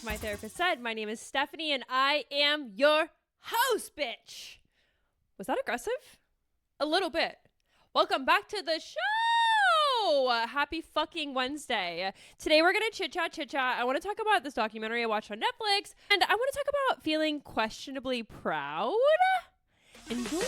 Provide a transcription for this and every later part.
my therapist said, my name is Stephanie and I am your host, bitch. Was that aggressive? A little bit. Welcome back to the show. Happy fucking Wednesday. Today we're going to chit chat. I want to talk about this documentary I watched on Netflix, and I want to talk about feeling questionably proud. Enjoy.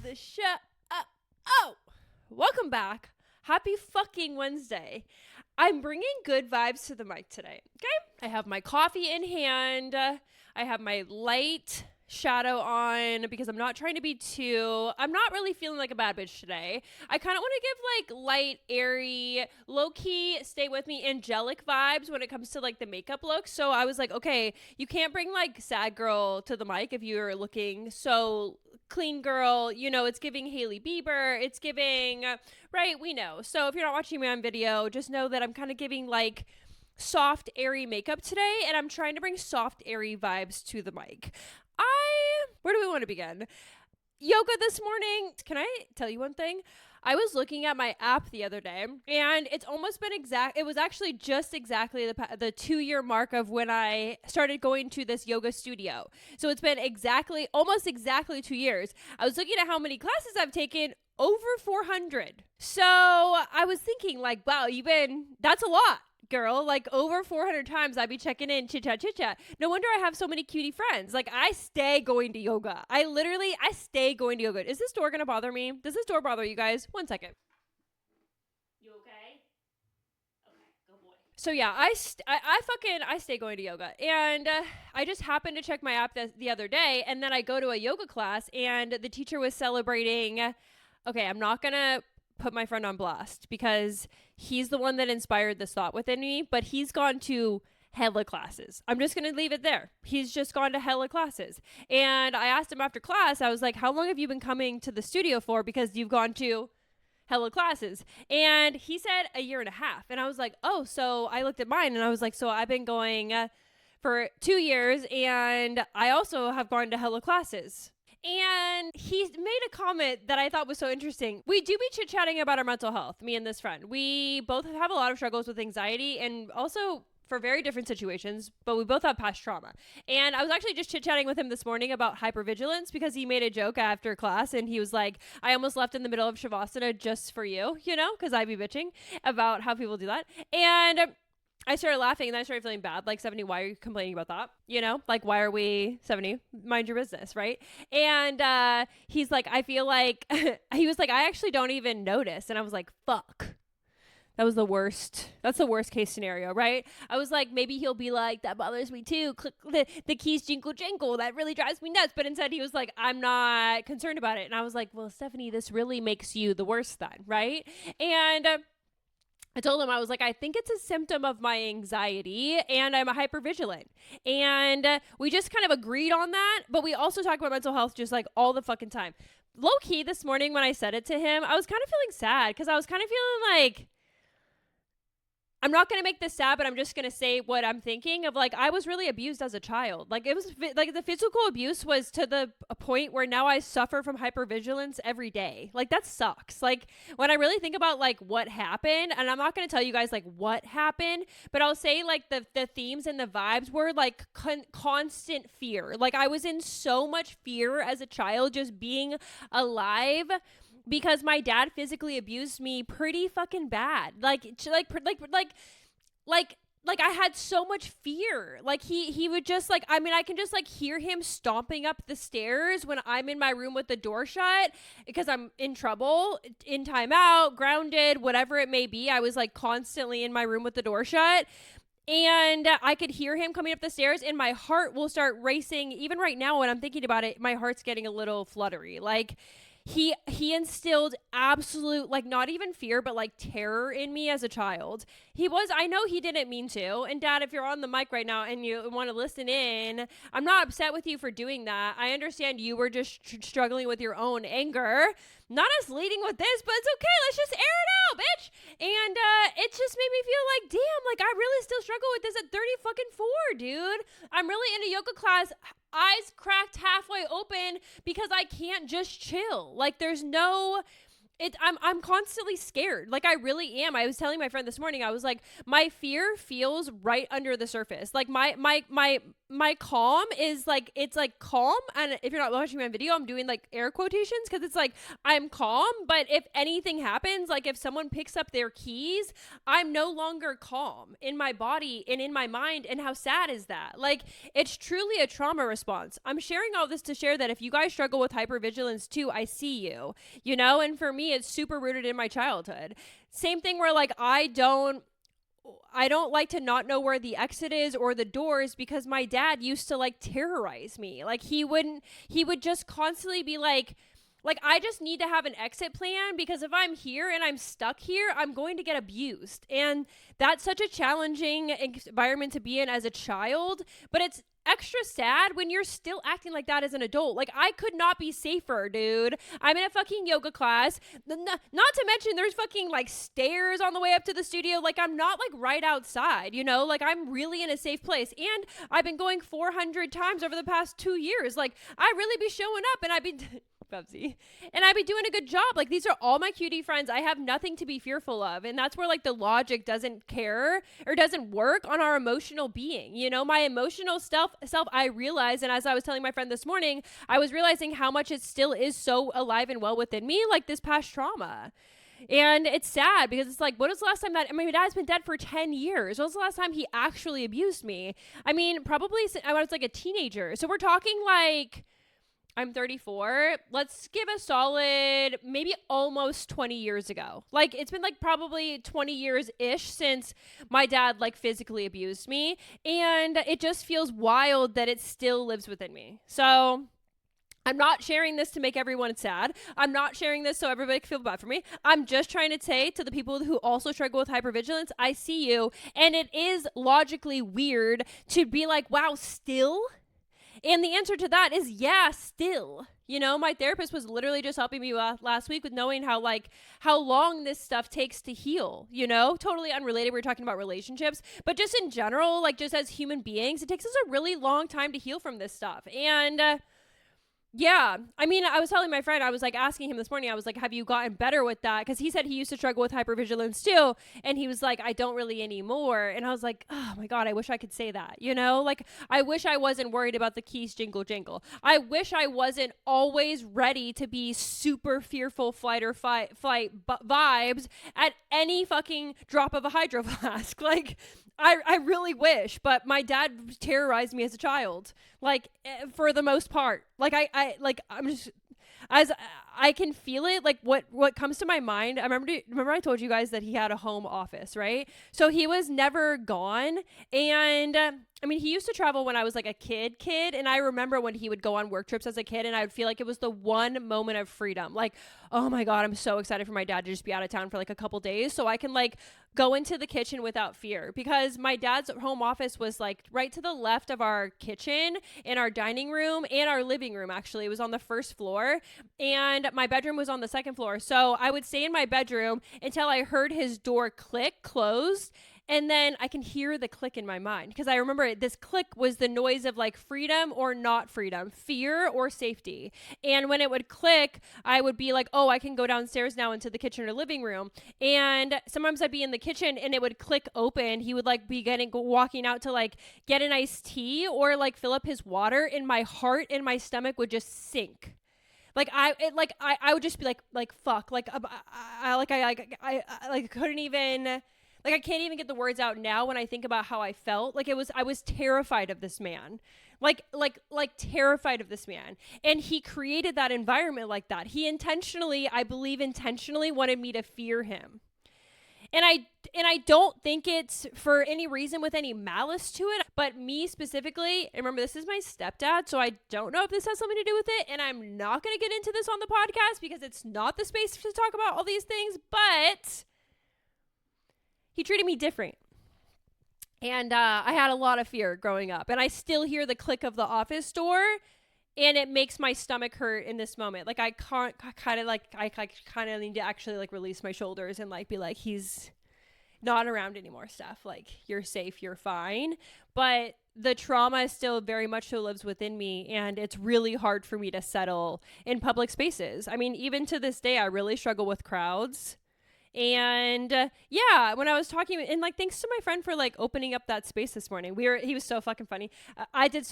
The show. Welcome back. Happy fucking Wednesday. I'm bringing good vibes to the mic today. Okay, I have my coffee in hand. I have my light shadow on because I'm not trying to be I'm not really feeling like a bad bitch today. I kind of want to give like light, airy, low-key, stay with me, angelic vibes when it comes to like the makeup look. So I was like, okay, you can't bring like sad girl to the mic if you're looking so clean girl, you know, it's giving Hailey Bieber, it's giving, right, we know. So if you're not watching me on video, just know that I'm kind of giving like soft, airy makeup today, and I'm trying to bring soft, airy vibes to the mic. Where do we want to begin? Yoga this morning. Can I tell you one thing? I was looking at my app the other day, and it's almost been it was actually just exactly the 2-year mark of when I started going to this yoga studio. So it's been almost exactly 2 years. I was looking at how many classes I've taken, over 400. So I was thinking like, wow, that's a lot. Girl, like over 400 times I'd be checking in, chit chat. No wonder I have so many cutie friends. Like I stay going to yoga. I stay going to yoga. Is this door gonna bother me? Does this door bother you guys? 1 second. You okay? Okay, go boy. So yeah, I stay going to yoga, and I just happened to check my app the other day, and then I go to a yoga class, and the teacher was celebrating. Okay, I'm not gonna put my friend on blast because he's the one that inspired this thought within me, but he's gone to hella classes. I'm just going to leave it there. He's just gone to hella classes. And I asked him after class, I was like, how long have you been coming to the studio for? Because you've gone to hella classes. And he said 1.5 years. And I was like, oh, so I looked at mine and I was like, so I've been going for 2 years, and I also have gone to hella classes. And he made a comment that I thought was so interesting. We do be chit-chatting about our mental health, me and this friend. We both have a lot of struggles with anxiety, and also for very different situations, but we both have past trauma. And I was actually just chit-chatting with him this morning about hypervigilance because he made a joke after class, and he was like, I almost left in the middle of Shavasana just for you, you know, because I be bitching about how people do that. And I started laughing, and then I started feeling bad. Like, 70, why are you complaining about that? You know, like, why are we 70? Mind your business, right? And he's like, I feel like, he was like, I actually don't even notice. And I was like, fuck. That was the worst. That's the worst case scenario, right? I was like, maybe he'll be like, that bothers me too. Click the keys jingle. That really drives me nuts. But instead he was like, I'm not concerned about it. And I was like, well, Stephanie, this really makes you the worst then, right? And I told him, I was like, I think it's a symptom of my anxiety, and I'm a hypervigilant. And we just kind of agreed on that, but we also talk about mental health just like all the fucking time. Low key this morning when I said it to him, I was kind of feeling sad because I was kind of feeling like, I'm not going to make this sad, but I'm just going to say what I'm thinking of. Like, I was really abused as a child. Like, it was like the physical abuse was to a point where now I suffer from hypervigilance every day. Like, that sucks. Like, when I really think about like what happened, and I'm not going to tell you guys like what happened, but I'll say like the themes and the vibes were like constant fear. Like, I was in so much fear as a child just being alive, because my dad physically abused me pretty fucking bad. Like I had so much fear. Like he would just like, I mean, I can just like hear him stomping up the stairs when I'm in my room with the door shut because I'm in trouble, in timeout, grounded, whatever it may be. I was like constantly in my room with the door shut. And I could hear him coming up the stairs, and my heart will start racing. Even right now when I'm thinking about it, my heart's getting a little fluttery. Like, he instilled absolute, like, not even fear, but like terror in me as a child. I know he didn't mean to. And Dad, if you're on the mic right now and you want to listen in, I'm not upset with you for doing that. I understand you were just struggling with your own anger. Not us leading with this, but it's okay. Let's just air it out, bitch. And it just made me feel like, damn, like I really still struggle with this at 30 fucking 4, dude. I'm really in a yoga class, eyes cracked halfway open because I can't just chill. Like there's no... I'm constantly scared. Like I really am. I was telling my friend this morning, I was like, my fear feels right under the surface. Like my calm is like, it's like calm. And if you're not watching my video, I'm doing like air quotations because it's like, I'm calm. But if anything happens, like if someone picks up their keys, I'm no longer calm in my body and in my mind. And how sad is that? Like it's truly a trauma response. I'm sharing all this to share that if you guys struggle with hypervigilance too, I see you, you know, and for me, it's super rooted in my childhood. Same thing where like I don't like to not know where the exit is or the doors because my dad used to like terrorize me. Like he would just constantly be like I just need to have an exit plan because if I'm here and I'm stuck here, I'm going to get abused. And that's such a challenging environment to be in as a child, but it's extra sad when you're still acting like that as an adult. Like I could not be safer, dude. I'm in a fucking yoga class. Not to mention there's fucking like stairs on the way up to the studio. Like I'm not like right outside, you know, like I'm really in a safe place. And I've been going 400 times over the past 2 years. Like I really be showing up and I'd be Bubsy. And I'd be doing a good job. Like these are all my cutie friends. I have nothing to be fearful of. And that's where like the logic doesn't care or doesn't work on our emotional being. You know, my emotional self I realize, and as I was telling my friend this morning, I was realizing how much it still is so alive and well within me, like this past trauma. And it's sad because it's like, what was the last time that, I mean, my dad's been dead for 10 years. What was the last time he actually abused me? I mean, probably since I was like a teenager. So we're talking like, I'm 34. Let's give a solid, maybe almost 20 years ago. Like it's been like probably 20 years-ish since my dad like physically abused me. And it just feels wild that it still lives within me. So I'm not sharing this to make everyone sad. I'm not sharing this so everybody can feel bad for me. I'm just trying to say to the people who also struggle with hypervigilance, I see you. And it is logically weird to be like, wow, still? And the answer to that is yeah, still. You know, my therapist was literally just helping me last week with knowing how long this stuff takes to heal, you know, totally unrelated. We were talking about relationships, but just in general, like just as human beings, it takes us a really long time to heal from this stuff. And yeah, I mean, I was telling my friend, I was like asking him this morning, I was like, have you gotten better with that? Because he said he used to struggle with hypervigilance too. And he was like, I don't really anymore. And I was like, oh my God, I wish I could say that, you know, like I wish I wasn't worried about the keys jingle jingle. I wish I wasn't always ready to be super fearful flight or flight vibes at any fucking drop of a hydro flask. Like, I really wish, but my dad terrorized me as a child, like for the most part. Like I'm just, as I can feel it, like what comes to my mind. I remember I told you guys that he had a home office, right? So he was never gone. And I mean, he used to travel when I was like a kid. And I remember when he would go on work trips as a kid and I would feel like it was the one moment of freedom. Like, oh my God, I'm so excited for my dad to just be out of town for like a couple days so I can like go into the kitchen without fear, because my dad's home office was like right to the left of our kitchen and our dining room and our living room. Actually, it was on the first floor and my bedroom was on the second floor. So I would stay in my bedroom until I heard his door click closed. And then I can hear the click in my mind because I remember this click was the noise of like freedom or not freedom, fear or safety. And when it would click, I would be like, oh, I can go downstairs now into the kitchen or living room. And sometimes I'd be in the kitchen and it would click open. He would like be walking out to like get an iced tea or like fill up his water, and my heart and my stomach would just sink. Like I would just be like fuck, like I couldn't even. Like, I can't even get the words out now when I think about how I felt. Like, I was terrified of this man. Like terrified of this man. And he created that environment like that. He intentionally, I believe intentionally wanted me to fear him. And I don't think it's for any reason with any malice to it, but me specifically, and remember this is my stepdad, so I don't know if this has something to do with it, and I'm not going to get into this on the podcast because it's not the space to talk about all these things, but he treated me different. And I had a lot of fear growing up, and I still hear the click of the office door, and it makes my stomach hurt in this moment. Like I kind of need to actually like release my shoulders and like be like, he's not around anymore, Steph. Like, you're safe, you're fine. But the trauma still very much so lives within me, and it's really hard for me to settle in public spaces. I mean, even to this day, I really struggle with crowds. And yeah, when I was talking, and like, thanks to my friend for like opening up that space this morning. He was so fucking funny. I did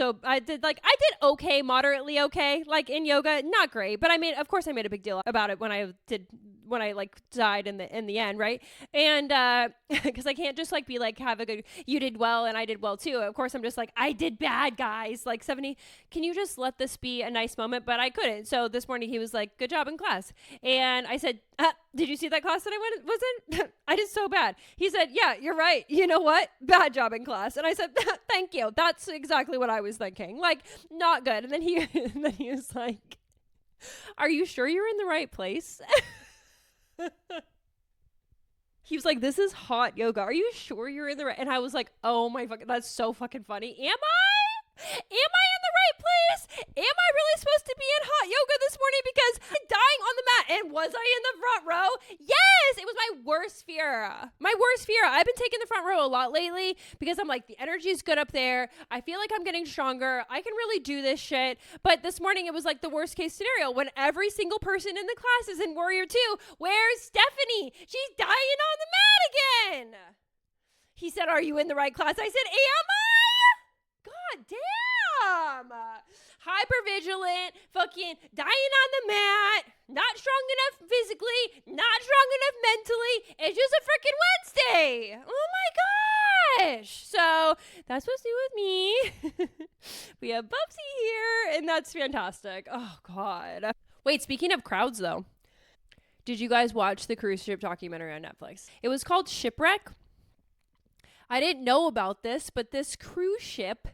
okay, moderately okay, like in yoga, not great, but of course I made a big deal about it when I like died in the end, right? And because I can't just like be like, have a good, you did well and I did well too. Of course I'm just like, I did bad, guys. Like, 70, can you just let this be a nice moment? But I couldn't. So this morning he was like, good job in class. And I said, did you see that class that I was in? I did so bad. He said, yeah, you're right. You know what? Bad job in class. And I said, thank you. That's exactly what I was thinking. Like, not good. And then he was like, are you sure you're in the right place? He was like, this is hot yoga. Are you sure you're in the right? And I was like, oh my fucking, that's so fucking funny. Am I in the right place? Am I really supposed to be in hot yoga this morning because I'm dying on the mat? And was I in the front row? Yes, it was my worst fear. My worst fear. I've been taking the front row a lot lately because I'm like, the energy is good up there. I feel like I'm getting stronger. I can really do this shit. But this morning it was like the worst case scenario when every single person in the class is in Warrior 2. Where's Stephanie? She's dying on the mat again. He said, are you in the right class? I said, am I? God damn. Hypervigilant, fucking dying on the mat, not strong enough physically, not strong enough mentally. It's just a freaking Wednesday. Oh my gosh. So that's what's new with me. We have Bubsy here, and that's fantastic. Oh God. Wait, speaking of crowds though, did you guys watch the cruise ship documentary on Netflix? It was called Shipwreck. I didn't know about this, but this cruise ship,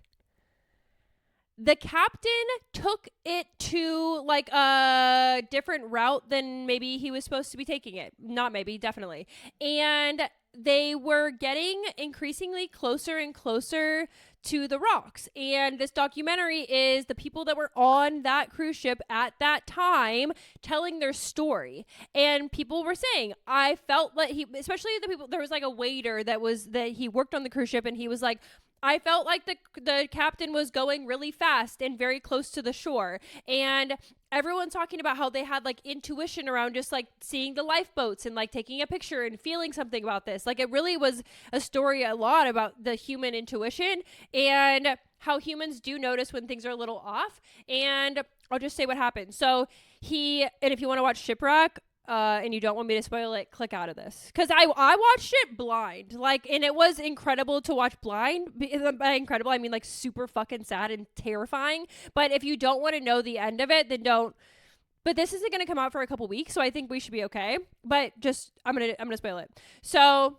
the captain took it to like a different route than maybe he was supposed to be taking it. Not maybe, definitely. And they were getting increasingly closer and closer to the rocks. And this documentary is the people that were on that cruise ship at that time telling their story. And people were saying, I felt like especially the people, there was like a waiter that he worked on the cruise ship, and he was like, I felt like the captain was going really fast and very close to the shore. And everyone's talking about how they had like intuition around just like seeing the lifeboats and like taking a picture and feeling something about this. Like, it really was a story a lot about the human intuition and how humans do notice when things are a little off. And I'll just say what happened. So and if you want to watch Shipwreck, and you don't want me to spoil it, click out of this. Because I watched it blind. Like, and it was incredible to watch blind. By incredible, I mean like super fucking sad and terrifying. But if you don't want to know the end of it, then don't. But this isn't going to come out for a couple weeks, so I think we should be okay. But just, I'm gonna spoil it. So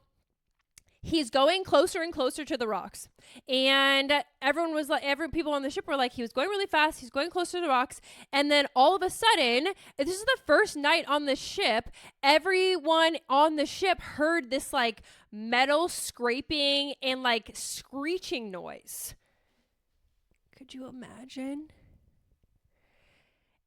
he's going closer and closer to the rocks. And everyone was like, people on the ship were like, he was going really fast. He's going closer to the rocks. And then all of a sudden, this is the first night on the ship, everyone on the ship heard this like metal scraping and like screeching noise. Could you imagine?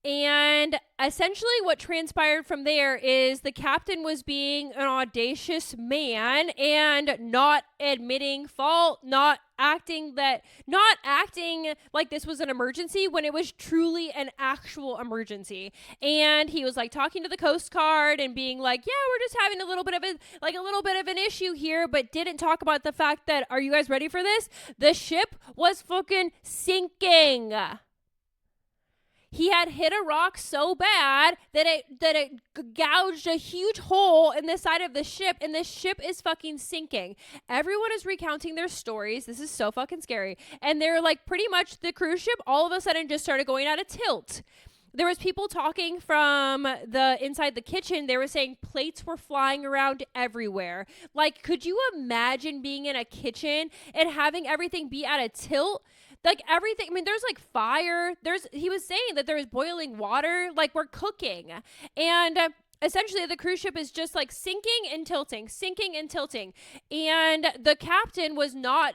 And essentially what transpired from there is the captain was being an audacious man and not admitting fault, not acting like this was an emergency when it was truly an actual emergency. And he was like talking to the Coast Guard and being like, yeah, we're just having a little bit of an issue here, but didn't talk about the fact that, are you guys ready for this? The ship was fucking sinking. He had hit a rock so bad that it gouged a huge hole in the side of the ship, and the ship is fucking sinking. Everyone is recounting their stories. This is so fucking scary. And they're like, pretty much the cruise ship all of a sudden just started going out of tilt. there was people talking from the inside the kitchen. They were saying plates were flying around everywhere. Like, could you imagine being in a kitchen and having everything be at a tilt? Like everything, I mean, there's like fire. He was saying that there was boiling water. Like, we're cooking. And essentially the cruise ship is just like sinking and tilting. And the captain was not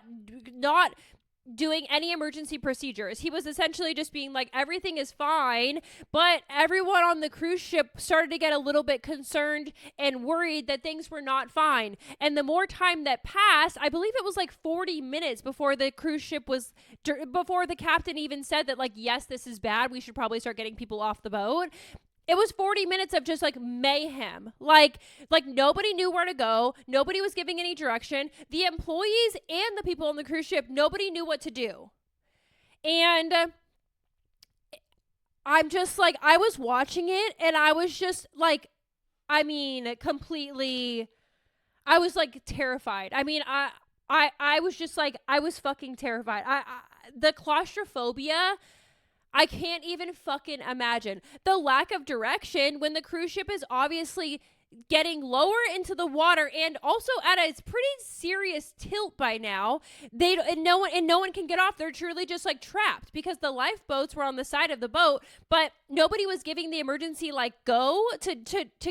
doing any emergency procedures. He was essentially just being like, everything is fine, but everyone on the cruise ship started to get a little bit concerned and worried that things were not fine. And the more time that passed, I believe it was like 40 minutes before the cruise ship was, before the captain even said that, like, yes, this is bad, we should probably start getting people off the boat. It was 40 minutes of just like mayhem. Like nobody knew where to go. Nobody was giving any direction. The employees and the people on the cruise ship, nobody knew what to do. And I'm just like, I was watching it and I was just like, I mean, completely, I was like terrified. I mean, I was just like, I was fucking terrified. The claustrophobia, I can't even fucking imagine. The lack of direction when the cruise ship is obviously getting lower into the water and also at a pretty serious tilt by now. No one can get off. They're truly just like trapped because the lifeboats were on the side of the boat, but nobody was giving the emergency like go to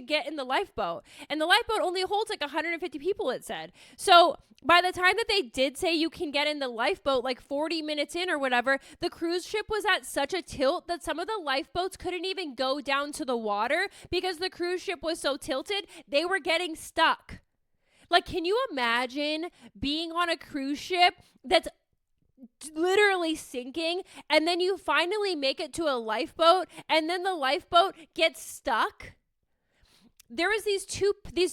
get in the lifeboat. And the lifeboat only holds like 150 people, it said. So by the time that they did say you can get in the lifeboat, like 40 minutes in or whatever, the cruise ship was at such a tilt that some of the lifeboats couldn't even go down to the water because the cruise ship was so tilted, they were getting stuck. Like, can you imagine being on a cruise ship that's literally sinking and then you finally make it to a lifeboat and then the lifeboat gets stuck? There was these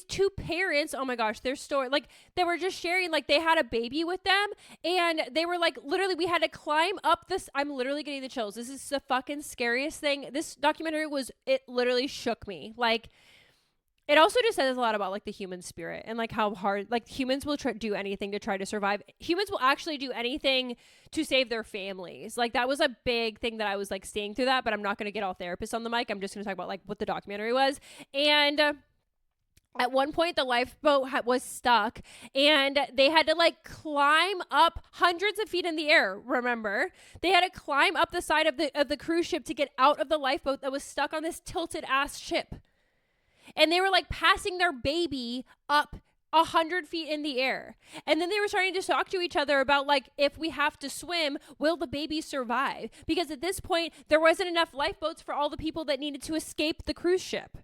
two parents, oh my gosh, their story, like they were just sharing, like they had a baby with them and they were like, literally we had to climb up this, I'm literally getting the chills. This is the fucking scariest thing. This documentary it literally shook me. Like, it also just says a lot about like the human spirit and like how hard, like humans will do anything to try to survive. Humans will actually do anything to save their families. Like that was a big thing that I was like seeing through that, but I'm not going to get all therapists on the mic. I'm just going to talk about like what the documentary was. And at one point the lifeboat was stuck and they had to like climb up hundreds of feet in the air. Remember, they had to climb up the side of the cruise ship to get out of the lifeboat that was stuck on this tilted ass ship. And they were like passing their baby up 100 feet in the air. And then they were starting to talk to each other about like, if we have to swim, will the baby survive? Because at this point, there wasn't enough lifeboats for all the people that needed to escape the cruise ship.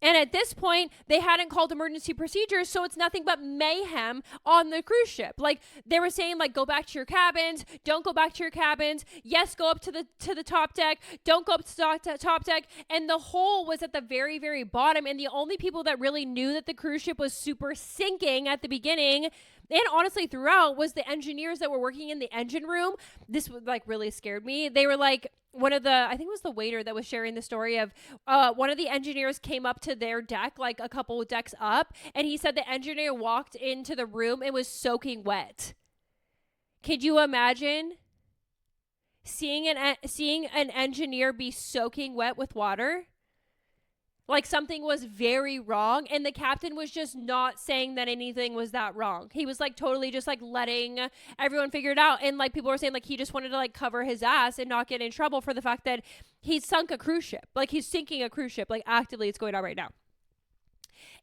And at this point, they hadn't called emergency procedures, so it's nothing but mayhem on the cruise ship. Like, they were saying, like, go back to your cabins, don't go back to your cabins, yes, go up to the top deck, don't go up to the top deck, and the hole was at the very, very bottom, and the only people that really knew that the cruise ship was super sinking at the beginning, and honestly throughout, was the engineers that were working in the engine room. This like really scared me. They were like, I think it was the waiter that was sharing the story of one of the engineers came up to their deck, like a couple of decks up, and he said the engineer walked into the room and was soaking wet. Could you imagine seeing an engineer be soaking wet with water? Like something was very wrong, and the captain was just not saying that anything was that wrong. He was like totally just like letting everyone figure it out. And like people were saying like he just wanted to like cover his ass and not get in trouble for the fact that he sunk a cruise ship. Like he's sinking a cruise ship. Like actively it's going on right now.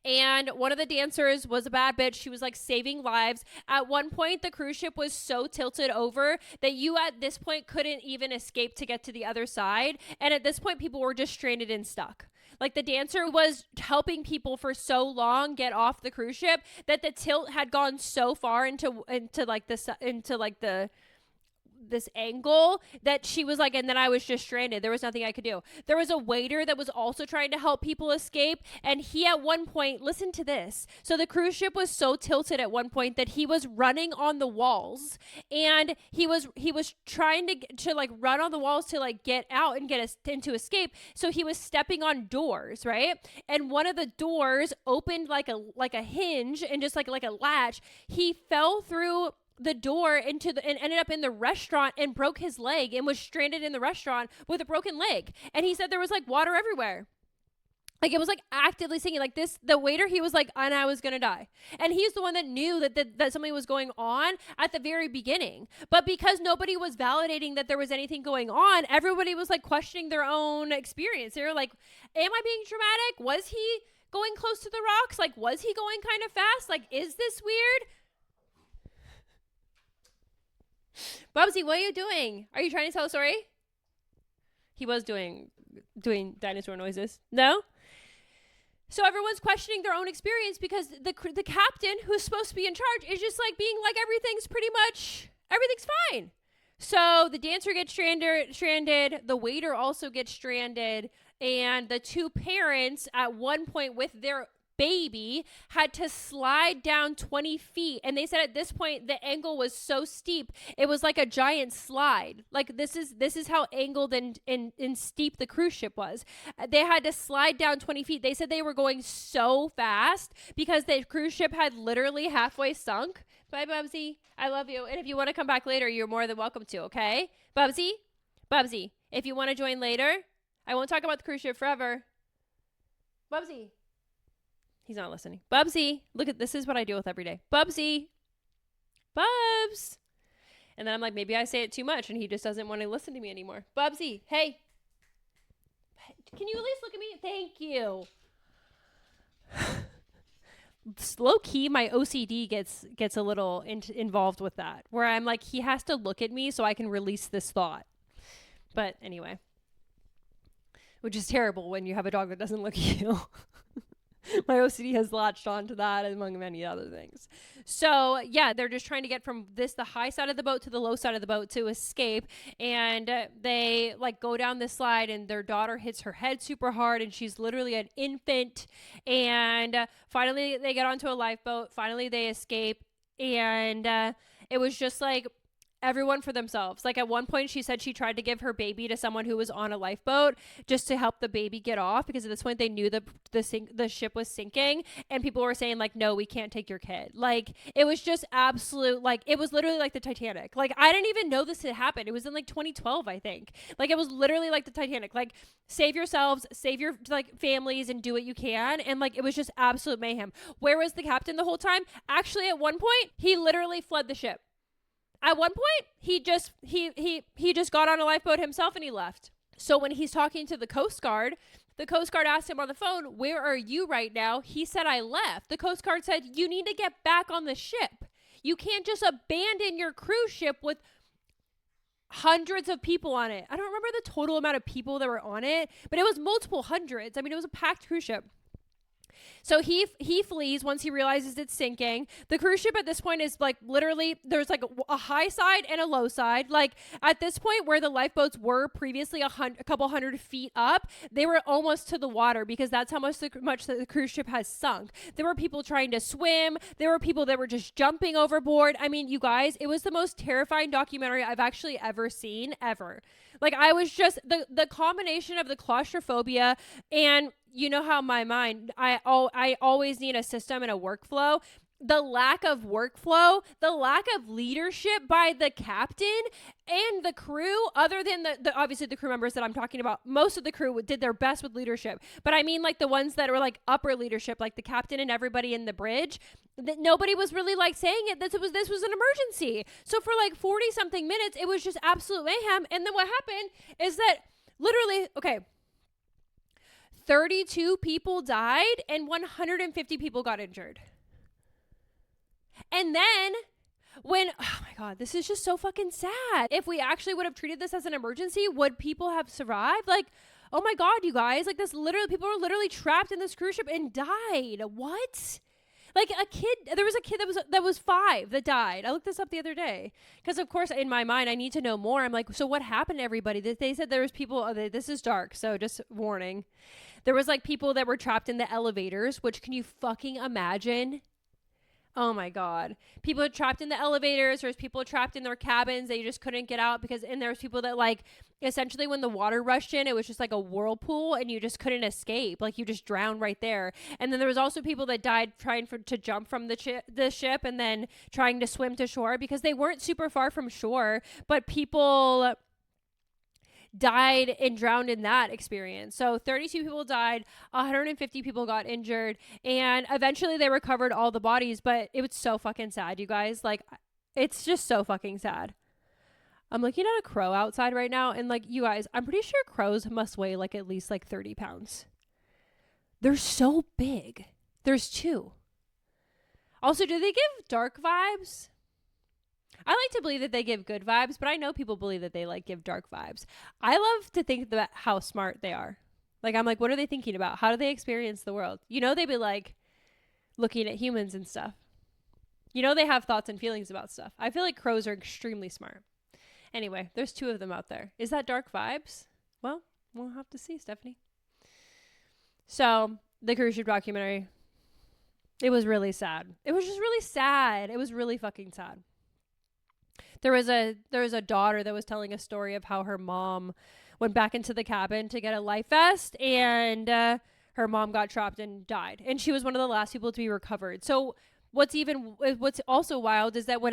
And one of the dancers was a bad bitch. She was like saving lives. At one point, the cruise ship was so tilted over that you at this point couldn't even escape to get to the other side. And at this point, people were just stranded and stuck. Like the dancer was helping people for so long get off the cruise ship that the tilt had gone so far into this angle that she was like, and then I was just stranded. There was nothing I could do. There was a waiter that was also trying to help people escape, and he at one point, listen to this. So the cruise ship was so tilted at one point that he was running on the walls, and he was trying to like run on the walls to like get out and get into escape. So he was stepping on doors, right? And one of the doors opened like a hinge and just like a latch. He fell through the door and ended up in the restaurant and broke his leg and was stranded in the restaurant with a broken leg. And he said there was like water everywhere. Like it was like actively sinking. Like this, the waiter, he was like, and I was going to die. And he's the one that knew that something was going on at the very beginning. But because nobody was validating that there was anything going on, everybody was like questioning their own experience. They were like, am I being dramatic? Was he going close to the rocks? Like, was he going kind of fast? Like, is this weird? Bubsy, what are you doing? Are you trying to tell a story? He was doing dinosaur noises. No? So everyone's questioning their own experience because the captain who's supposed to be in charge is just like being like, everything's fine. So the dancer gets stranded. The waiter also gets stranded. And the two parents at one point with their baby had to slide down 20 feet. And they said at this point, the angle was so steep. It was like a giant slide. Like this is how angled and steep the cruise ship was. They had to slide down 20 feet. They said they were going so fast because the cruise ship had literally halfway sunk. Bye, Bubsy. I love you. And if you want to come back later, you're more than welcome to, okay? Bubsy, if you want to join later, I won't talk about the cruise ship forever. Bubsy. He's not listening. Bubsy, look at this is what I deal with every day. Bubsy. Bubs. And then I'm like, maybe I say it too much and he just doesn't want to listen to me anymore. Bubsy, hey. Can you at least look at me? Thank you. Low key, my OCD gets a little involved with that, where I'm like, he has to look at me so I can release this thought. But anyway, which is terrible when you have a dog that doesn't look at you. My OCD has latched onto that among many other things. So yeah, they're just trying to get from the high side of the boat to the low side of the boat to escape. And they like go down this slide and their daughter hits her head super hard and she's literally an infant. And finally they get onto a lifeboat. Finally they escape. And it was just like everyone for themselves. Like at one point she said she tried to give her baby to someone who was on a lifeboat just to help the baby get off, because at this point they knew the ship was sinking, and people were saying like, no, we can't take your kid. Like it was just absolute, like it was literally like the Titanic. Like I didn't even know this had happened. It was in like 2012, I think. Like it was literally like the Titanic. Like save yourselves, save your like families, and do what you can. And like it was just absolute mayhem. Where was the captain the whole time? Actually, at one point he literally fled the ship. At one point, he just got on a lifeboat himself and he left. So when he's talking to the Coast Guard asked him on the phone, where are you right now? He said, I left. The Coast Guard said, you need to get back on the ship. You can't just abandon your cruise ship with hundreds of people on it. I don't remember the total amount of people that were on it, but it was multiple hundreds. I mean, it was a packed cruise ship. So he flees once he realizes it's sinking. The cruise ship at this point is like literally there's like a high side and a low side. Like at this point where the lifeboats were previously a couple hundred feet up, they were almost to the water because that's how much the cruise ship has sunk. There were people trying to swim. There were people that were just jumping overboard. I mean, you guys, it was the most terrifying documentary I've actually ever seen, ever. Like I was just the combination of the claustrophobia and you know how my mind, I always need a system and a workflow. The lack of workflow, the lack of leadership by the captain and the crew, other than the obviously the crew members that I'm talking about, most of the crew did their best with leadership. But I mean like the ones that were like upper leadership, like the captain and everybody in the bridge, that nobody was really like saying it. This was an emergency. So for like 40 something minutes, it was just absolute mayhem. And then what happened is that literally, okay, 32 people died and 150 people got injured. And then when, oh my God, this is just so fucking sad. If we actually would have treated this as an emergency, would people have survived? Like, oh my God, you guys, like this literally, people were literally trapped in this cruise ship and died. What? Like a kid, there was a kid that was 5 that died. I looked this up the other day because of course in my mind, I need to know more. I'm like, so what happened to everybody? They said there was people, this is dark. So just warning. There was like people that were trapped in the elevators, which can you fucking imagine? Oh my God. People are trapped in the elevators. There's people trapped in their cabins. They just couldn't get out and there's people that like, essentially when the water rushed in, it was just like a whirlpool and you just couldn't escape. Like you just drowned right there. And then there was also people that died trying to jump from the ship and then trying to swim to shore because they weren't super far from shore, but people died and drowned in that experience. So 32 people died, 150 people got injured, and eventually they recovered all the bodies, but it was so fucking sad, you guys. Like, it's just so fucking sad. I'm looking at a crow outside right now, and like, you guys, I'm pretty sure crows must weigh like at least like 30 pounds. They're so big. There's two. Also, do they give dark vibes? I like to believe that they give good vibes, but I know people believe that they like give dark vibes. I love to think about how smart they are. Like, I'm like, what are they thinking about? How do they experience the world? You know, they'd be like looking at humans and stuff. You know, they have thoughts and feelings about stuff. I feel like crows are extremely smart. Anyway, there's two of them out there. Is that dark vibes? Well, we'll have to see, Stephanie. So, the cruise ship documentary, it was really sad. It was just really sad. It was really fucking sad. There was a daughter that was telling a story of how her mom went back into the cabin to get a life vest, and her mom got trapped and died. And she was one of the last people to be recovered. So what's also wild is that when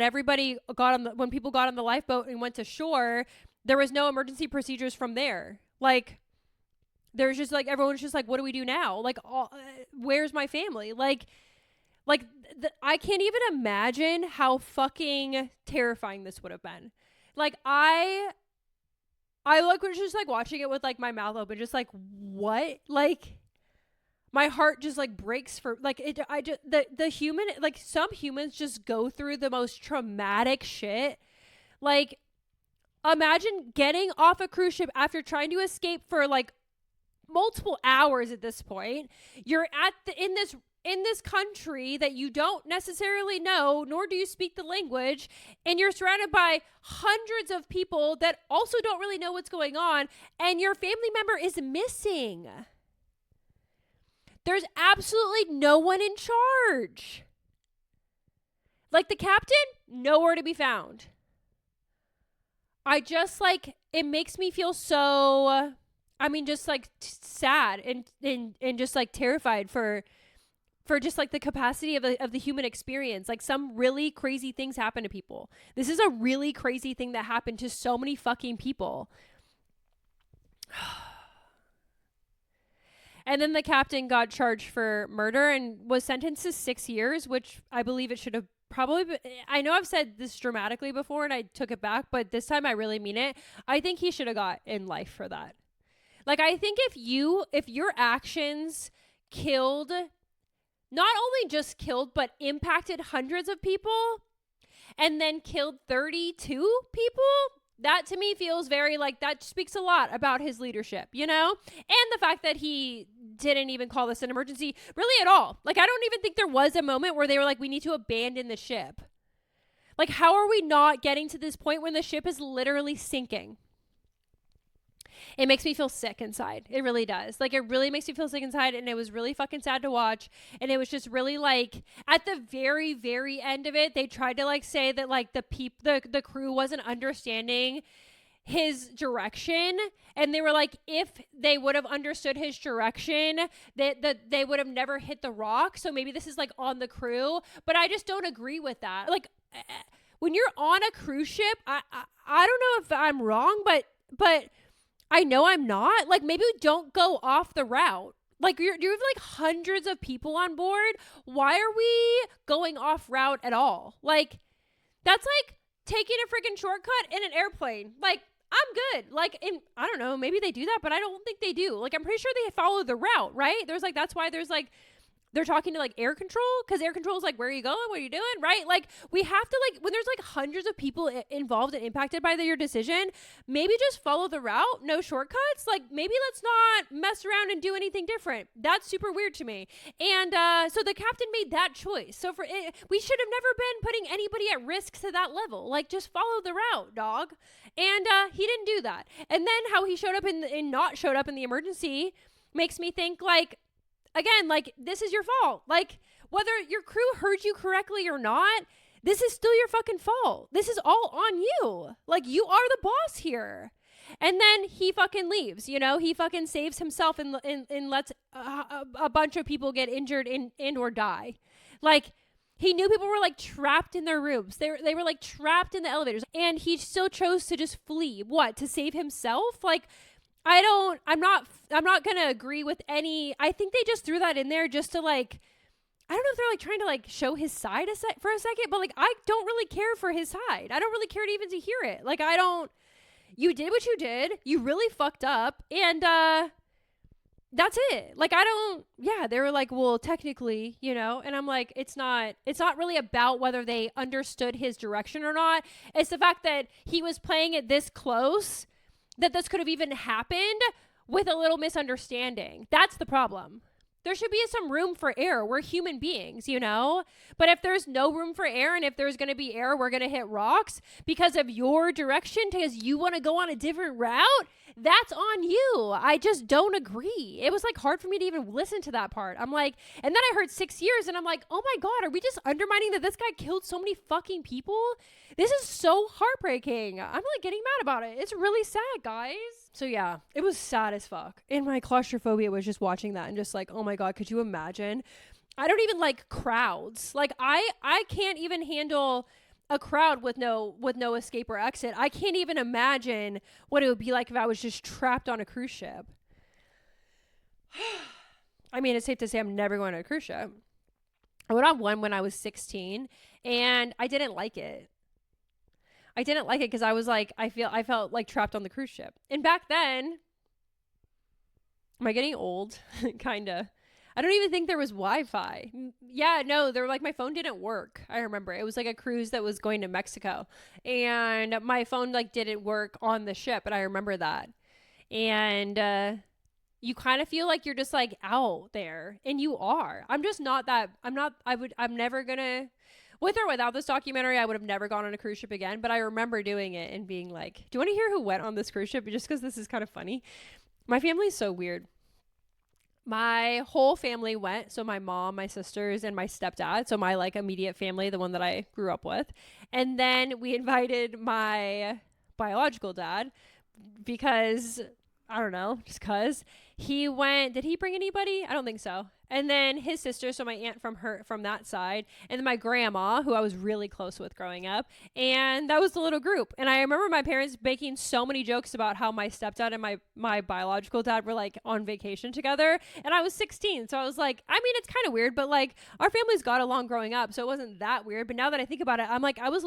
people got on the lifeboat and went to shore, there was no emergency procedures from there. Like, there's just like, everyone's just like, what do we do now? Like, where's my family? I can't even imagine how fucking terrifying this would have been. Like, I was just like watching it with like my mouth open, just like, what? Like, my heart just like breaks for like it. The human, like, some humans just go through the most traumatic shit. Like, imagine getting off a cruise ship after trying to escape for like multiple hours at this point. You're in this country that you don't necessarily know, nor do you speak the language, and you're surrounded by hundreds of people that also don't really know what's going on, and your family member is missing. There's absolutely no one in charge. Like, the captain, nowhere to be found. I just, like, it makes me feel so, just, like, sad and just, like, terrified for just like the capacity of the human experience. Like, some really crazy things happen to people. This is a really crazy thing that happened to so many fucking people. And then the captain got charged for murder and was sentenced to 6 years, which I believe it should have probably been. I know I've said this dramatically before and I took it back, but this time I really mean it. I think he should have got in life for that. Like, I think if your actions killed, not only just killed, but impacted hundreds of people and then killed 32 people, that to me feels very like, that speaks a lot about his leadership, you know? And the fact that he didn't even call this an emergency really at all. Like, I don't even think there was a moment where they were like, we need to abandon the ship. Like, how are we not getting to this point when the ship is literally sinking? It makes me feel sick inside. It really does. Like, it really makes me feel sick inside, and it was really fucking sad to watch. And it was just really like, at the very, very end of it, they tried to like say that like the crew wasn't understanding his direction, and they were like, if they would have understood his direction, that they would have never hit the rock. So maybe this is like on the crew, but I just don't agree with that. Like, when you're on a cruise ship, I don't know if I'm wrong, but I know I'm not. Like, maybe don't go off the route. Like, you have like hundreds of people on board. Why are we going off route at all? Like, that's like taking a freaking shortcut in an airplane. Like, I'm good. Like, I don't know, maybe they do that, but I don't think they do. Like, I'm pretty sure they follow the route, right? That's why there's like, they're talking to like air control, because air control is like, where are you going? What are you doing? Right? Like, we have to, like, when there's like hundreds of people involved and impacted by your decision, maybe just follow the route. No shortcuts. Like, maybe let's not mess around and do anything different. That's super weird to me. And so the captain made that choice. So we should have never been putting anybody at risk to that level. Like, just follow the route, dog. And he didn't do that. And then how he showed up not showed up in the emergency makes me think, like, again, like, this is your fault. Like, Whether your crew heard you correctly or not, this is still your fucking fault. This is all on you. Like, you are the boss here. And then he fucking leaves, you know? He fucking saves himself and lets a bunch of people get injured and or die. Like, he knew people were like trapped in their rooms. They were like trapped in the elevators. And he still chose to just flee. What? To save himself? Like, I'm not going to agree with any. I think they just threw that in there just to like, I don't know if they're like trying to like show his side for a second, but like, I don't really care for his side. I don't really care to hear it. Like, you did what you did. You really fucked up. And, that's it. Like, they were like, well, technically, you know, and I'm like, it's not really about whether they understood his direction or not. It's the fact that he was playing it this close that this could have even happened with a little misunderstanding. That's the problem. There should be some room for error. We're human beings, you know? But if there's no room for error, and if there's going to be error, we're going to hit rocks because of your direction, because you want to go on a different route, that's on you. I just don't agree. It was like hard for me to even listen to that part. I'm like, and then I heard 6 years and I'm like, oh my God, are we just undermining that this guy killed so many fucking people? This is so heartbreaking. I'm like getting mad about it. It's really sad, guys. So yeah, it was sad as fuck. And my claustrophobia was just watching that and just like, oh my God, could you imagine? I don't even like crowds. Like I can't even handle a crowd with no escape or exit. I can't even imagine what it would be like if I was just trapped on a cruise ship. I mean, it's safe to say I'm never going on a cruise ship. I went on one when I was 16 and I didn't like it. I didn't like it because I was like, I felt like trapped on the cruise ship. And back then, am I getting old? Kinda. I don't even think there was Wi-Fi. Yeah, no, they were like, my phone didn't work. I remember it was like a cruise that was going to Mexico and my phone like didn't work on the ship. And I remember that. And, you kind of feel like you're just like out there and you are. I'm never gonna, with or without this documentary, I would have never gone on a cruise ship again. But I remember doing it and being like, do you want to hear who went on this cruise ship? Just because this is kind of funny. My family's so weird. My whole family went. So my mom, my sisters, and my stepdad. So my like immediate family, the one that I grew up with. And then we invited my biological dad because, I don't know, just cause he went. Did he bring anybody? I don't think so. And then his sister, so my aunt from that side, and then my grandma, who I was really close with growing up, and that was the little group. And I remember my parents making so many jokes about how my stepdad and my biological dad were like on vacation together, and I was 16, so I was like, I mean, it's kind of weird, but like our families got along growing up, so it wasn't that weird. But now that I think about it, I'm like, I was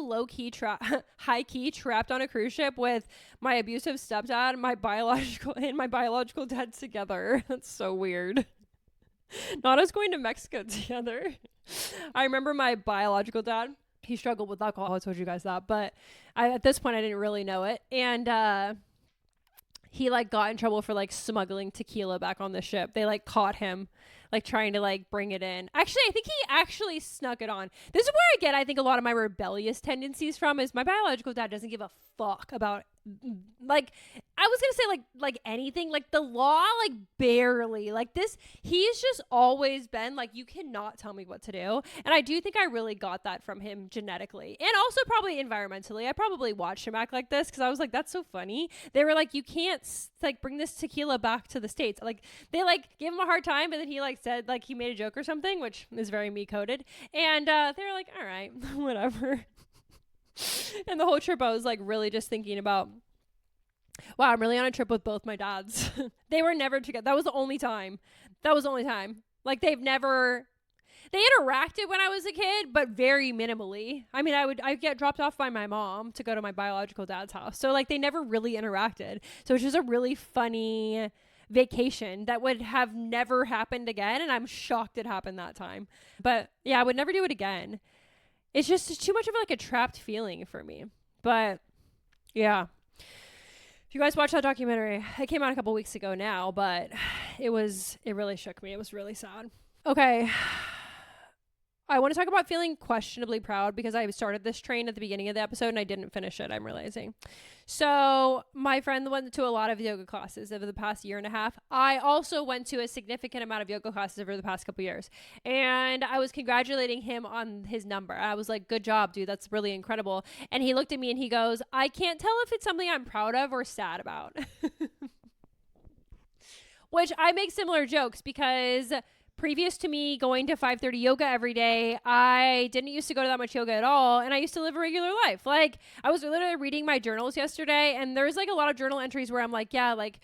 high key trapped on a cruise ship with my abusive stepdad, my biological dad together. That's so weird. Not us going to Mexico together. I remember my biological dad, he struggled with alcohol. I told you guys that, but at this point I didn't really know it. And he like got in trouble for like smuggling tequila back on the ship. They like caught him like trying to like bring it in. Actually, I think he actually snuck it on. This is where I get, I think, a lot of my rebellious tendencies from, is my biological dad doesn't give a fuck about, like, I was gonna say like anything, like the law, like barely, like this. He's just always been like, you cannot tell me what to do. And I do think I really got that from him genetically, and also probably environmentally. I probably watched him act like this because I was like, that's so funny. They were like, you can't like bring this tequila back to the States. Like they like gave him a hard time, and then he like said like he made a joke or something, which is very me coded. And they were like, all right, whatever. And the whole trip I was like really just thinking about, wow, I'm really on a trip with both my dads. They were never together. That was the only time. Like they interacted when I was a kid, but very minimally. I mean, I'd get dropped off by my mom to go to my biological dad's house. So like they never really interacted. So it's just a really funny vacation that would have never happened again. And I'm shocked it happened that time. But yeah, I would never do it again. It's just too much of like a trapped feeling for me. But yeah. If you guys watched that documentary, it came out a couple weeks ago now, but it really shook me. It was really sad. Okay. I want to talk about feeling questionably proud because I started this train at the beginning of the episode and I didn't finish it, I'm realizing. So my friend went to a lot of yoga classes over the past year and a half. I also went to a significant amount of yoga classes over the past couple years. And I was congratulating him on his number. I was like, good job, dude. That's really incredible. And he looked at me and he goes, I can't tell if it's something I'm proud of or sad about. Which I make similar jokes because previous to me going to 5:30 yoga every day, I didn't used to go to that much yoga at all, and I used to live a regular life. Like, I was literally reading my journals yesterday, and there's like a lot of journal entries where I'm like, yeah, like,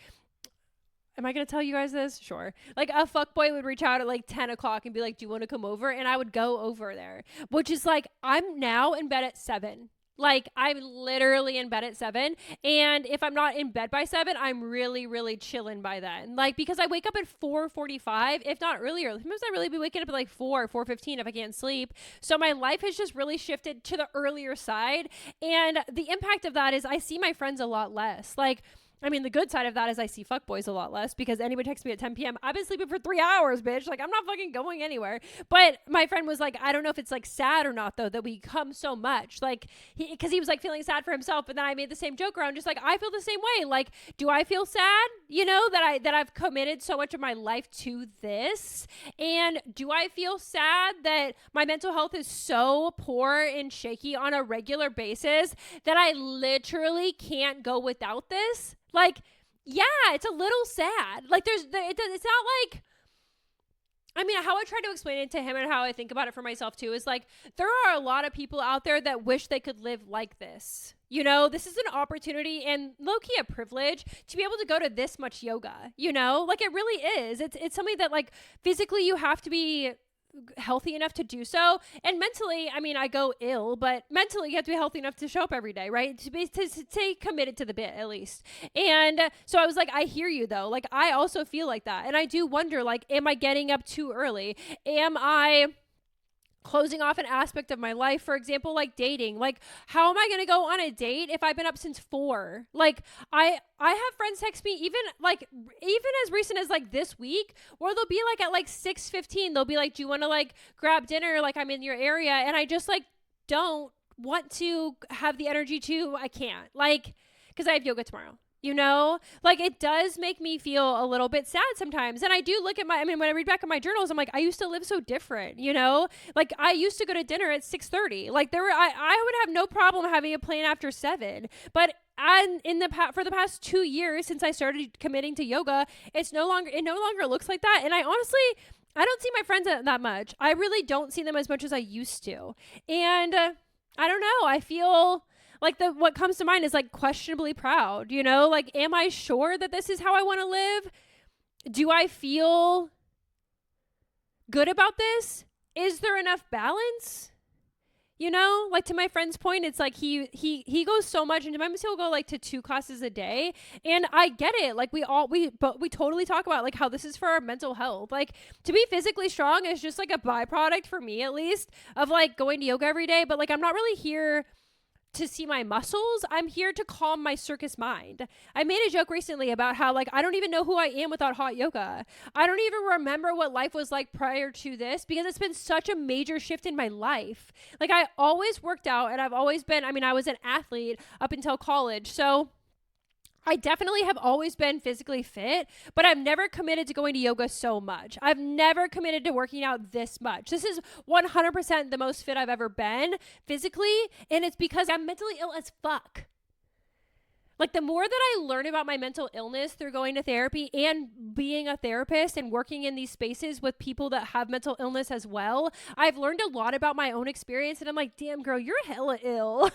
am I going to tell you guys this? Sure. Like, a fuckboy would reach out at like 10 o'clock and be like, do you want to come over? And I would go over there, which is like, I'm now in bed at 7. Like, I'm literally in bed at 7. And if I'm not in bed by 7, I'm really, really chilling by then. Like, because I wake up at 4:45, if not earlier. Sometimes I really be waking up at like 4:15 if I can't sleep. So my life has just really shifted to the earlier side. And the impact of that is I see my friends a lot less. Like, I mean, the good side of that is I see fuckboys a lot less because anybody texts me at 10 p.m. I've been sleeping for 3 hours, bitch. Like, I'm not fucking going anywhere. But my friend was like, I don't know if it's like sad or not, though, that we come so much. Like, because he was like feeling sad for himself. But then I made the same joke around, just like, I feel the same way. Like, do I feel sad? You know, that I've committed so much of my life to this? And do I feel sad that my mental health is so poor and shaky on a regular basis that I literally can't go without this? Like, yeah, it's a little sad. Like, it's not like, I mean, how I try to explain it to him and how I think about it for myself too is like, there are a lot of people out there that wish they could live like this. You know, this is an opportunity and low-key a privilege to be able to go to this much yoga, you know? Like, it really is. It's something that, like, physically you have to be healthy enough to do so, and mentally, I mean, I go ill, but mentally you have to be healthy enough to show up every day, right? To stay committed to the bit, at least. And so I was like, I hear you though. Like, I also feel like that, and I do wonder, like, am I getting up too early? Am I closing off an aspect of my life? For example, like dating. Like, how am I going to go on a date if I've been up since 4? Like, I have friends text me even as recent as like this week, where they'll be like at like 6:15, they'll be like, do you want to like grab dinner? Like, I'm in your area. And I just like don't want to have the energy to, I can't, like, because I have yoga tomorrow. You know, like, it does make me feel a little bit sad sometimes. And I do look at when I read back at my journals, I'm like, I used to live so different, you know, like, I used to go to dinner at 6:30. Like, I would have no problem having a plan after 7. But for the past 2 years since I started committing to yoga, it no longer looks like that. And I don't see my friends that much. I really don't see them as much as I used to. And I don't know. I feel like what comes to mind is like questionably proud, you know, like, am I sure that this is how I want to live? Do I feel good about this? Is there enough balance? You know, like, to my friend's point, it's like he goes so much, and sometimes he'll go like to 2 classes a day, and I get it. Like, we totally talk about like how this is for our mental health. Like, to be physically strong is just like a byproduct, for me at least, of like going to yoga every day. But like, I'm not really here to see my muscles. I'm here to calm my circus mind. I made a joke recently about how, like, I don't even know who I am without hot yoga. I don't even remember what life was like prior to this, because it's been such a major shift in my life. Like, I always worked out, and I've always been, I was an athlete up until college. So I definitely have always been physically fit, but I've never committed to going to yoga so much. I've never committed to working out this much. This is 100% the most fit I've ever been physically, and it's because I'm mentally ill as fuck. Like, the more that I learn about my mental illness through going to therapy and being a therapist and working in these spaces with people that have mental illness as well, I've learned a lot about my own experience, and I'm like, damn, girl, you're hella ill.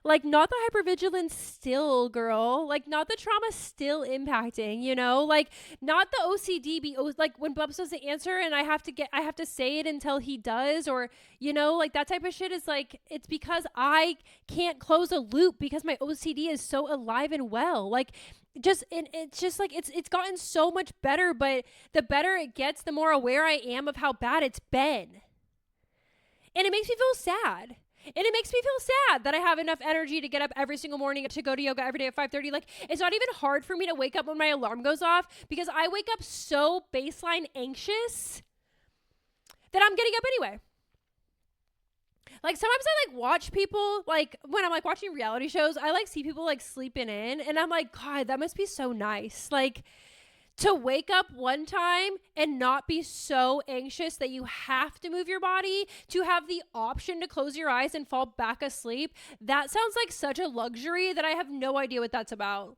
Like, not the hypervigilance still, girl. Like, not the trauma still impacting, you know? Like, not the OCD like, when Bubs doesn't answer and I have to say it until he does, or, you know, like, that type of shit is like, it's because I can't close a loop because my OCD is so alive and well. Like, it's just like, it's gotten so much better, but the better it gets, the more aware I am of how bad it's been. And it makes me feel sad. And it makes me feel sad that I have enough energy to get up every single morning to go to yoga every day at 5:30. Like, it's not even hard for me to wake up when my alarm goes off, because I wake up so baseline anxious then I'm getting up anyway. Like sometimes I like watch people, like when I'm like watching reality shows, I like see people like sleeping in, and I'm like, God, that must be so nice. Like to wake up one time and not be so anxious that you have to move your body, to have the option to close your eyes and fall back asleep. That sounds like such a luxury that I have no idea what that's about.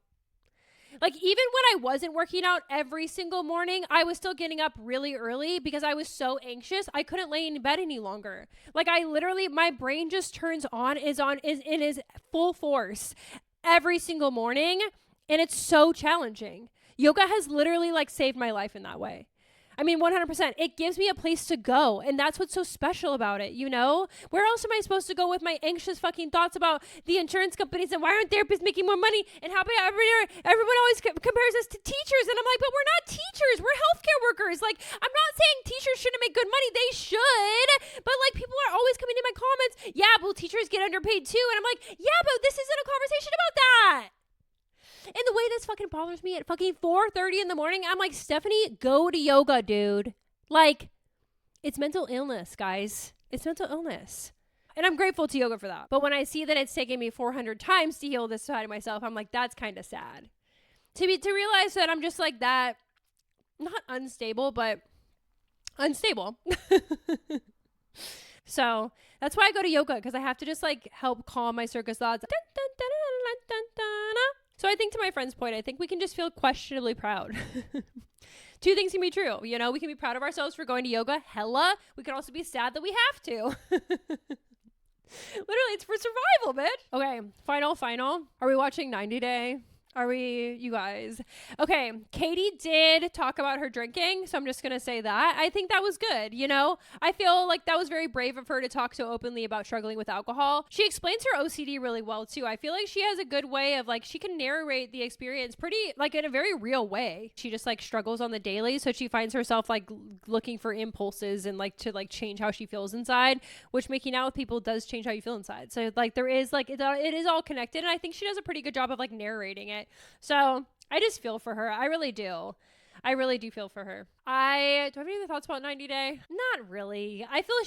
Like even when I wasn't working out every single morning, I was still getting up really early because I was so anxious. I couldn't lay in bed any longer. Like I literally, my brain just turns on, is in his full force every single morning. And it's so challenging. Yoga has literally like saved my life in that way. I mean, 100%. It gives me a place to go. And that's what's so special about it, you know? Where else am I supposed to go with my anxious fucking thoughts about the insurance companies and why aren't therapists making more money? And how everyone always compares us to teachers. And I'm like, but we're not teachers. We're healthcare workers. Like, I'm not saying teachers shouldn't make good money. They should. But like, people are always coming in my comments. Yeah, well, teachers get underpaid too. And I'm like, yeah, but this isn't a conversation about that. And the way this fucking bothers me at fucking 4:30 in the morning, I'm like, Stephanie, go to yoga, dude. Like, it's mental illness, guys. It's mental illness. And I'm grateful to yoga for that. But when I see that it's taken me 400 times to heal this side of myself, I'm like, that's kind of sad. To realize that I'm just like that, not unstable, but unstable. So that's why I go to yoga, because I have to just like help calm my circus thoughts. So I think to my friend's point, I think we can just feel questionably proud. Two things can be true. You know, we can be proud of ourselves for going to yoga. Hella. We can also be sad that we have to. Literally, it's for survival, bitch. Okay, final. Are we watching 90 Day? Are we, you guys? Okay, Katie did talk about her drinking, so I'm just going to say that. I think that was good, you know? I feel like that was very brave of her to talk so openly about struggling with alcohol. She explains her OCD really well, too. I feel like she has a good way of, like, she can narrate the experience pretty, like, in a very real way. She just, like, struggles on the daily, so she finds herself, like, looking for impulses and, like, to, like, change how she feels inside, which making out with people does change how you feel inside. So, like, there is, like, it is all connected, and I think she does a pretty good job of, like, narrating it. So I just feel for her. I really do. I really do feel for her. Do I have any other thoughts about 90 Day? Not really. I feel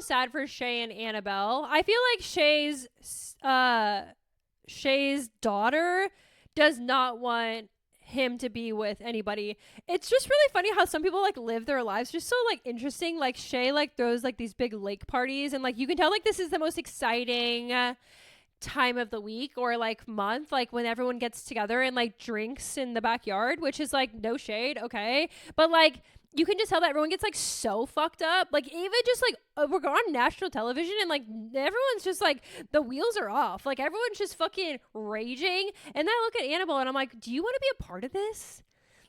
sad for Shay and Annabelle. I feel like Shay's daughter does not want him to be with anybody. It's just really funny how some people like live their lives just so like interesting. Like Shay like throws like these big lake parties, and like you can tell like this is the most exciting time of the week or like month, like when everyone gets together and like drinks in the backyard, which is like no shade, okay, but like you can just tell that everyone gets like so fucked up, like even just like we're on national television and like everyone's just like the wheels are off, like everyone's just fucking raging. And then I look at Annabelle and I'm like, do you want to be a part of this?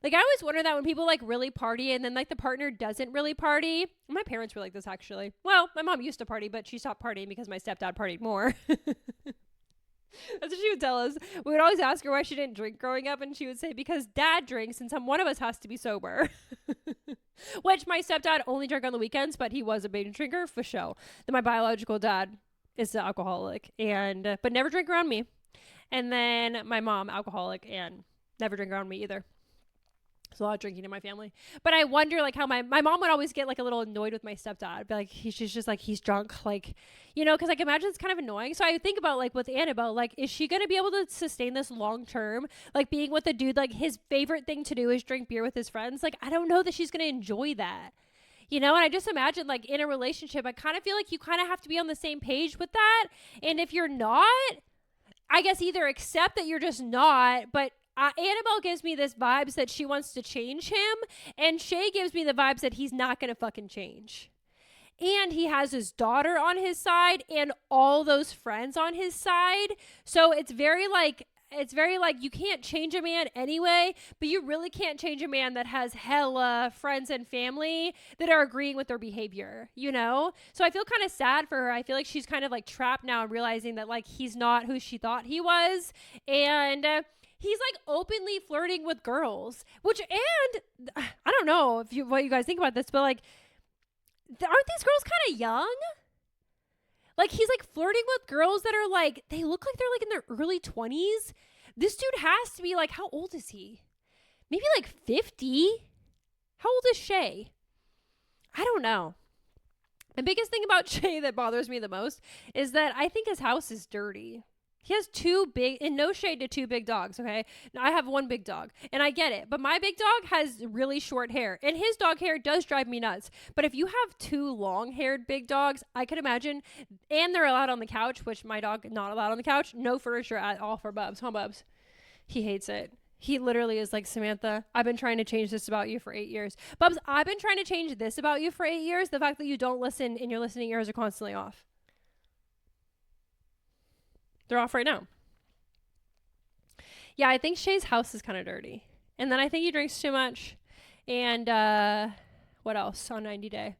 Like, I always wonder that when people, like, really party and then, like, the partner doesn't really party. My parents were like this, actually. Well, my mom used to party, but she stopped partying because my stepdad partied more. That's what she would tell us. We would always ask her why she didn't drink growing up, and she would say, because dad drinks and one of us has to be sober. Which my stepdad only drank on the weekends, but he was a big drinker for sure. Then my biological dad is the alcoholic, and but never drank around me. And then my mom, alcoholic, and never drank around me either. There's a lot of drinking in my family. But I wonder, like, how my mom would always get, like, a little annoyed with my stepdad. But, like, she's just, like, he's drunk. Like, you know, because, like, imagine it's kind of annoying. So I think about, like, with Annabelle, like, is she going to be able to sustain this long term? Like, being with a dude, like, his favorite thing to do is drink beer with his friends. Like, I don't know that she's going to enjoy that. You know, and I just imagine, like, in a relationship, I kind of feel like you kind of have to be on the same page with that. And if you're not, I guess either accept that you're just not, but Annabelle gives me this vibes that she wants to change him, and Shay gives me the vibes that he's not going to fucking change. And he has his daughter on his side and all those friends on his side. So it's very like you can't change a man anyway, but you really can't change a man that has hella friends and family that are agreeing with their behavior, you know? So I feel kind of sad for her. I feel like she's kind of like trapped now, realizing that like he's not who she thought he was. And he's like openly flirting with girls, and I don't know what you guys think about this, but like, aren't these girls kind of young? Like, he's like flirting with girls that are like, they look like they're like in their early 20s. This dude has to be like, how old is he? Maybe like 50? How old is Shay? I don't know. The biggest thing about Shay that bothers me the most is that I think his house is dirty. He has two big, and no shade to two big dogs, okay? Now, I have one big dog, and I get it. But my big dog has really short hair, and his dog hair does drive me nuts. But if you have two long-haired big dogs, I can imagine, and they're allowed on the couch, which my dog not allowed on the couch. No furniture at all for Bubs. Huh, Bubs? He hates it. He literally is like, Samantha, I've been trying to change this about you for 8 years. Bubs, I've been trying to change this about you for 8 years. The fact that you don't listen and your listening ears are constantly off. They're off right now. Yeah, I think Shay's house is kind of dirty. And then I think he drinks too much. And what else on 90 Day?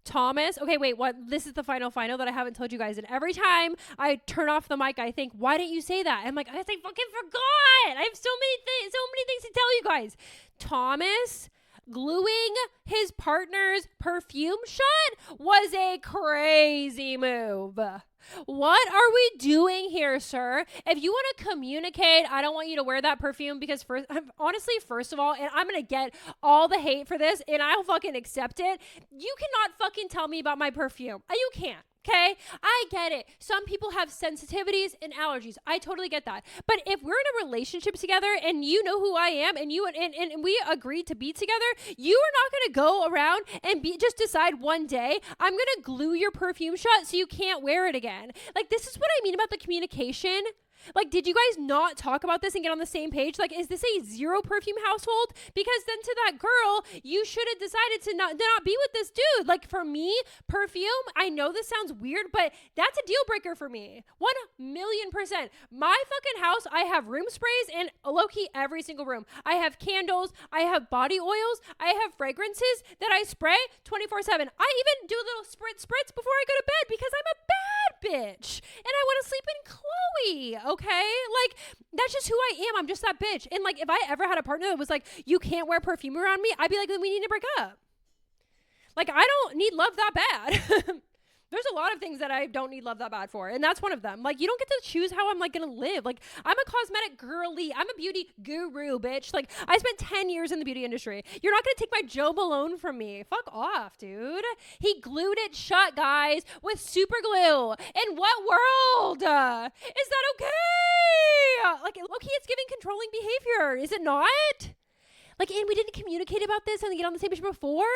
Thomas. Okay, wait, what? This is the final that I haven't told you guys. And every time I turn off the mic, I think, why didn't you say that? I'm like, I fucking forgot. I have so many things to tell you guys. Thomas gluing his partner's perfume shut was a crazy move. What are we doing here, sir? If you want to communicate, I don't want you to wear that perfume because honestly, first of all, and I'm going to get all the hate for this and I'll fucking accept it. You cannot fucking tell me about my perfume. You can't. Okay, I get it. Some people have sensitivities and allergies. I totally get that. But if we're in a relationship together and you know who I am and you and we agreed to be together, you are not going to go around and just decide one day I'm going to glue your perfume shut so you can't wear it again. Like, this is what I mean about the communication. Like, did you guys not talk about this and get on the same page? Like, is this a zero perfume household? Because then to that girl, you should have decided to not be with this dude. Like, for me, perfume, I know this sounds weird, but that's a deal breaker for me. 1,000,000%. My fucking house, I have room sprays in low-key every single room. I have candles. I have body oils. I have fragrances that I spray 24/7. I even do little spritz before I go to bed because I'm a bad bitch. And I want to sleep in Chloe. Okay, like, that's just who I am. I'm just that bitch. And like, if I ever had a partner that was like, you can't wear perfume around me, I'd be like, then we need to break up. Like, I don't need love that bad. There's a lot of things that I don't need love that bad for. And that's one of them. Like, you don't get to choose how I'm like going to live. Like, I'm a cosmetic girly. I'm a beauty guru, bitch. Like, I spent 10 years in the beauty industry. You're not going to take my Joe Malone from me. Fuck off, dude. He glued it shut, guys, with super glue. In what world? Is that okay? Like, okay, it's giving controlling behavior. Is it not? Like, and we didn't communicate about this and get on the same page before?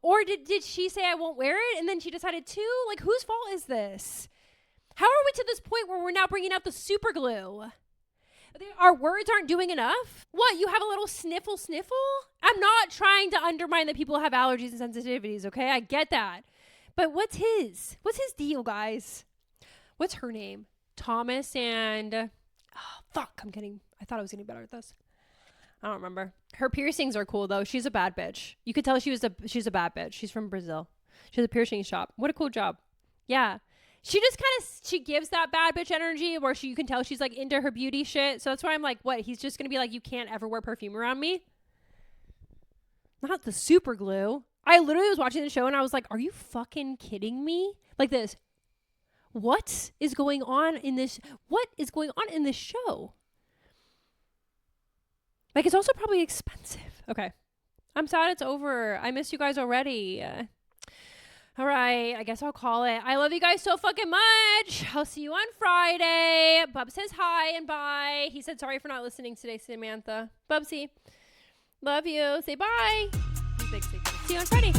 Or did she say I won't wear it and then she decided to? Like, whose fault is this? How are we to this point where we're now bringing out the super glue? Our words aren't doing enough? What, you have a little sniffle? I'm not trying to undermine that people have allergies and sensitivities, okay? I get that. But what's his deal, guys? What's her name? Thomas and... oh, fuck, I thought I was getting better at this. I don't remember. Her piercings are cool though. She's a bad bitch. You could tell she's a bad bitch. She's from Brazil. She has a piercing shop. What a cool job. Yeah. She just she gives that bad bitch energy where you can tell she's like into her beauty shit. So that's why I'm like, what? He's just going to be like, you can't ever wear perfume around me? Not the super glue. I literally was watching the show and I was like, are you fucking kidding me? Like this. What is going on in this show? Like, it's also probably expensive. Okay. I'm sad it's over. I miss you guys already. All right. I guess I'll call it. I love you guys so fucking much. I'll see you on Friday. Bub says hi and bye. He said sorry for not listening today, Samantha. Bubsy. Love you. Say bye. See you on Friday.